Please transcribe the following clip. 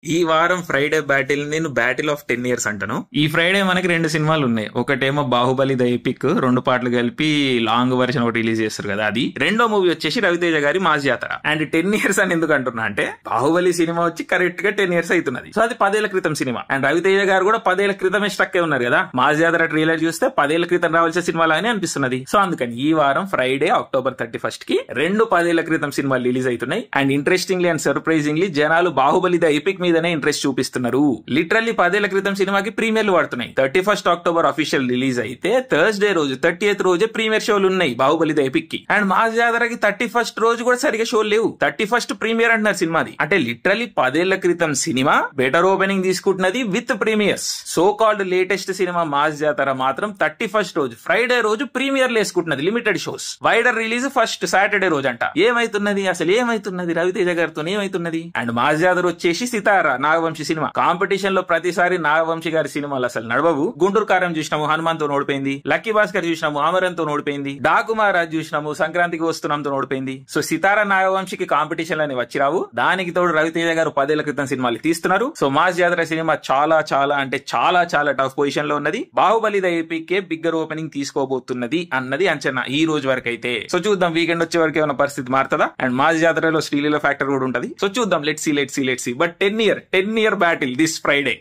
ఈ వారం Friday battle నేను బ్యాటిల్ ఆఫ్ 10 years అంటాను. ఈ ఫ్రైడే మనకి 2 సినిమాలు ఉన్నాయి. ఒకటేమో బాహుబలి ద ఎపిక్, 2 పాటలు కలిపి లాంగ్ వర్షన్ ఒకటి రిలీజ్ చేస్తారు కదా అది. రెండో మూవీ వచ్చేసి రవితేజ గారి మాస్ జాతర. అండ్ 10 years అని ఎందుకు అంటున్నా అంటే బాహుబలి సినిమా వచ్చి కరెక్ట్ గా 10 years అవుతున్నది. సో అది 10 ఏళ్ల క్రితం సినిమా. అండ్ రవితేజ గారు కూడా 10 ఏళ్ల క్రితమే స్ట్రక్ అయి ఉన్నారు కదా. మాస్ జాతర ట్రైలర్ చూస్తే 10 ఏళ్ల క్రితం రావాల్సిన సినిమా లాగానే అనిపిస్తున్నది. సో అందుకని ఈ వారం ఫ్రైడే October 31st కి 2 10 ఏళ్ల క్రితం సినిమాలు రిలీజ్ అవుతున్నాయి. అండ్ ఇంట్రెస్టింగ్లీ అండ్ సర్ప్రైజింగ్లీ జనాలు బాహుబలి ద ఎపిక్ మీదనే ఇంట్రెస్ట్ చూపిస్తున్నారు. లిటరల్లీ 10 ఏళ్ల క్రితం సినిమాకి ప్రీమియర్లు పడుతున్నాయి. 31st October అఫీషియల్ రిలీజ్ అయితే థర్స్డే రోజు 30th రోజే ప్రీమియర్ షోలు ఉన్నాయి బాహుబలి ద ఎపిక్ కి. అండ్ మాస్ జాతరకి 31st రోజు కూడా సరిగా షోలు లేవు. 31st ప్రీమియర్ అంటున్నారు సినిమాది. అంటే లిటరల్లీ 10 ఏళ్ల క్రితం సినిమా బెటర్ ఓపెనింగ్ తీసుకుంటున్నది with premieres. So called latest cinema mass Jathara మాత్రం 31st రోజు ఫ్రైడే రోజు ప్రీమియర్ వేసుకుంటున్నది limited shows. Wider release first Saturday రోజు అంట. ఏమైతున్నది అసలు, ఏమైతున్నది రవితేజ గారితో ఏమైతున్నది? అండ్ మాస్ జాతర వచ్చేసి సితారా నాగవంశి సినిమా. కాంపిటీషన్ లో ప్రతిసారి నాగవంశి గారి సినిమాలు అసలు నడవవు. గుంటూరు కారం చూసినాము హనుమాన్ తో ఓడిపోయింది. లక్కీ భాస్కర్ చూసినాము అమరన్ తో ఓడిపోయింది. డాకుమారాజ్ చూసినాము సంక్రాంతికి వస్తున్నాంతో ఓడిపోయింది. సో సితారా నాగవంశికి కాంపిటీషన్ అని వచ్చిరావు. దానికి తోడు రవితేజ గారు 10 ఏళ్ల క్రితం సినిమాలు తీస్తున్నారు. సో మాస్ జాతర సినిమా చాలా చాలా అంటే చాలా చాలా టఫ్ పొజిషన్ లో ఉన్నది. Baahubali the epic bigger opening తీసుకోబోతున్నది అన్నది అంచనా ఈ రోజు వరకు అయితే. సో చూద్దాం వీకెండ్ వచ్చే వరకు ఏమైనా పరిస్థితి మారుతుందా. అండ్ మాస్ జాతరలో శ్రీలీల ఫ్యాక్టర్ కూడా ఉంటది. సో చూద్దాం. Let's see. But 10 year battle this Friday.